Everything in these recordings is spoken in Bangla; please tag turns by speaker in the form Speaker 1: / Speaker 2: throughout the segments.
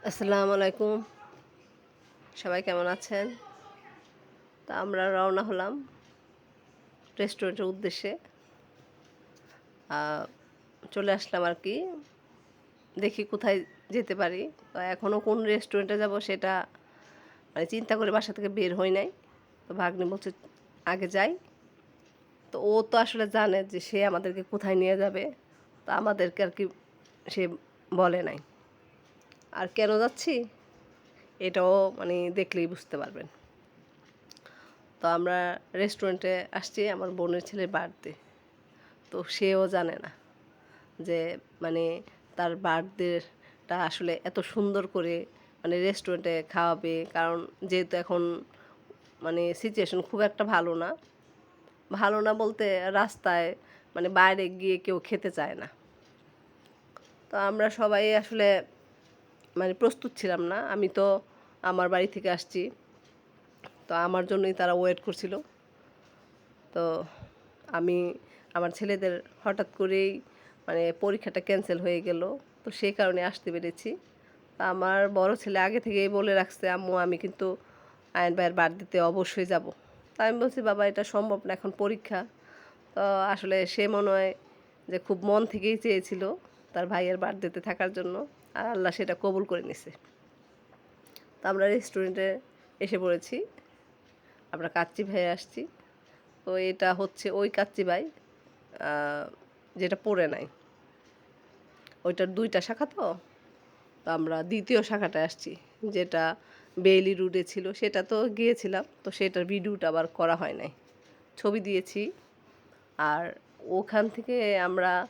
Speaker 1: আসসালামু আলাইকুম। সবাই কেমন আছেন? তা আমরা রওনা হলাম রেস্টুরেন্টের উদ্দেশ্যে। আ চলে আসলাম আরকি। দেখি কোথায় যেতে পারি। তো এখনও কোন রেস্টুরেন্টে যাব সেটা মানে চিন্তা করে বাসা থেকে বের হই নাই। তো ভাগ্নে বলছে, "আগে যাই।" তো ও তো আসলে জানে যে সে আমাদেরকে কোথায় নিয়ে যাবে। তো আমাদেরকে আরকি সে বলে নাই। আর কেন যাচ্ছি? এটাও মানে দেখলেই বুঝতে পারবেন। তো আমরা রেস্টুরেন্টে আসছি আমার বোনের ছেলের বার্থডে। তো সেও জানে না যে মানে তার বার্থডেটা আসলে এত সুন্দর করে মানে রেস্টুরেন্টে খাওয়াবে। কারণ যেহেতু এখন মানে সিচুয়েশন খুব একটা ভালো না। ভালো না বলতে রাস্তায় মানে বাইরে গিয়ে কেউ খেতে চায় না। তো আমরা সবাই আসলে মানে প্রস্তুত ছিলাম না। আমি তো আমার বাড়ি থেকে আসছি। তো আমার জন্যই তারা ওয়েট করছিল। তো আমি আমার ছেলেদের হঠাৎ করেই মানে পরীক্ষাটা ক্যান্সেল হয়ে গেল। তো সেই কারণে আসতে পেরেছি। আমার বড় ছেলে আগে থেকেই বলে রাখছে, "আম্মু আমি কিন্তু আয়ন ভাইয়ের বার্থডেতে অবশ্যই যাব।" তা আমি বলছি, "বাবা এটা সম্ভব না, এখন পরীক্ষা।" তো আসলে সে মনে হয় যে খুব মন থেকেই চেয়েছিল তার ভাইয়ের বার্থডেতে থাকার জন্য। আর আল্লাহ সেটা কবুল করে নিছে। তো আমরা রেস্টুরেন্টে এসে পড়েছি। আমরা কাচ্চি ভাইয়ে আসছি। তো এটা হচ্ছে ওই কাচ্চি ভাই আ যেটা পড়ে নাই। ওইটার ২ টা শাখা তো। তো আমরা ২য় শাখাটায় আসছি। যেটা বেইলি রোডে ছিল সেটা তো গিয়েছিলাম। তো সেটার ভিডিওটা আবার করা হয় নাই। ছবি দিয়েছি। আর ওখান থেকে আমরা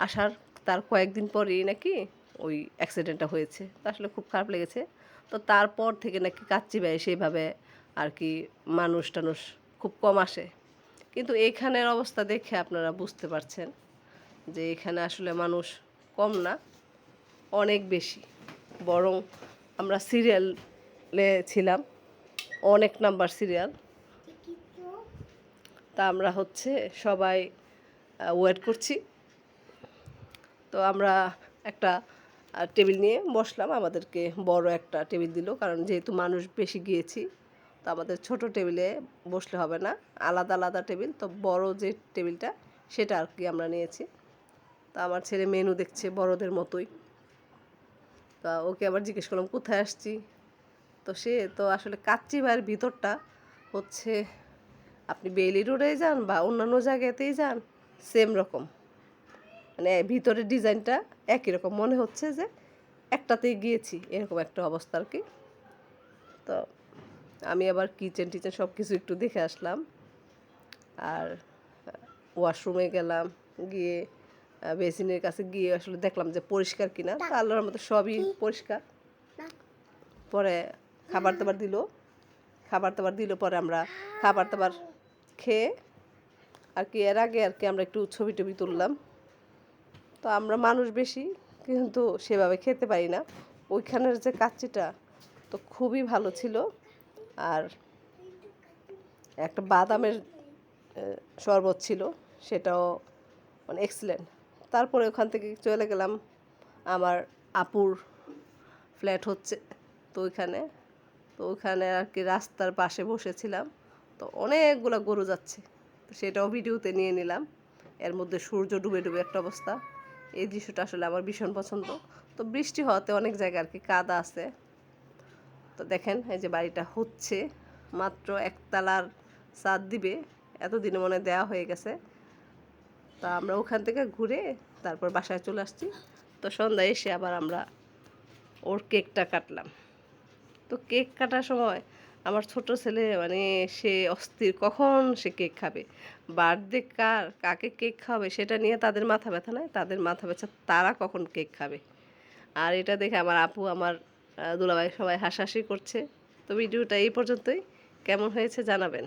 Speaker 1: আসার তার কয়েকদিন পরেই নাকি ওই অ্যাক্সিডেন্টটা হয়েছে। তো আসলে খুব খারাপ লেগেছে। তো তারপর থেকে নাকি কাচ্চি ভাই সেভাবে আর কি মানুষ-টানুষ খুব কম আসে। কিন্তু এখানের অবস্থা দেখে আপনারা বুঝতে পারছেন যে এখানে আসলে মানুষ কম না, অনেক বেশি। বরং আমরা সিরিয়ালে ছিলাম, অনেক নাম্বার সিরিয়াল। তা আমরা হচ্ছে সবাই ওয়েট করছি। তো আমরা একটা টেবিল নিয়ে বসলাম। আমাদেরকে বড় একটা টেবিল দিল, কারণ যেহেতু মানুষ বেশি গিয়েছি। তো আমাদের ছোট টেবিলে বসলে হবে না, আলাদা আলাদা টেবিল। তো বড় যে টেবিলটা সেটা আর কি আমরা নিয়েছি। তো আমার ছেলে মেনু দেখছে বড়দের মতোই। তা ওকে আবার জিজ্ঞেস করলাম কোথায় আসছি। তো সে তো আসলে কাচ্চি ভাইয়ের ভিতরটা হচ্ছে আপনি বেইলি রোডে যান বা অন্যান্য জায়গাতেই যান, সেম রকম। মানে ভিতরের ডিজাইনটা একই রকম মনে হচ্ছে যে একটাতেই গিয়েছি, এরকম একটা অবস্থা আর কি। তো আমি আবার কিচেন টিচেন সব কিছু একটু দেখে আসলাম। আর ওয়াশরুমে গেলাম, গিয়ে বেসিনের কাছে গিয়ে আসলে দেখলাম যে পরিষ্কার কিনা। তা আল্লাহর মতো সবই পরিষ্কার। পরে খাবার দাবার দিল পরে আমরা খাবার দাবার খেয়ে আর কি এর আগে আর কি আমরা একটু ছবি টবি তুললাম। তো আমরা মানুষ বেশি কিন্তু সেভাবে খেতে পারি না। ওইখানের যে কাচ্চিটা তো খুবই ভালো ছিল। আর একটা বাদামের শরবত ছিল, সেটাও মানে এক্সিলেন্ট। তারপরে ওখান থেকে চলে গেলাম আমার আপুর ফ্ল্যাট হচ্ছে, তো ওইখানে আর কি রাস্তার পাশে বসেছিলাম। তো অনেকগুলো গরু যাচ্ছে, তো সেটাও ভিডিওতে নিয়ে নিলাম। এর মধ্যে সূর্য ডুবে ডুবে একটা অবস্থা। এই দৃশ্যটা আসলে আমার ভীষণ পছন্দ। তো বৃষ্টি হওয়াতে অনেক জায়গায় আর কি কাদা আছে। তো দেখেন এই যে বাড়িটা হচ্ছে, মাত্র একতলার ছাদ দিবে, এতদিনে মনে হয় দেওয়া হয়ে গেছে। তা আমরা ওখান থেকে ঘুরে তারপর বাসায় চলে আসছি। তো সন্ধ্যায় এসে আবার আমরা ওর কেকটা কাটলাম। তো কেক কাটার সময় আমার ছোট ছেলে মানে সে অস্থির, কখন সে কেক খাবে। বার্থডে কাকে কেক খাবে সেটা নিয়ে তাদের মাথা ব্যথা নয়, তাদের মাথা ব্যথা তারা কখন কেক খাবে। আর এটা দেখে আমার আপু, আমার দুলাভাই সবাই হাসাহাসি করছে। তো ভিডিওটা এই পর্যন্তই। কেমন হয়েছে জানাবেন।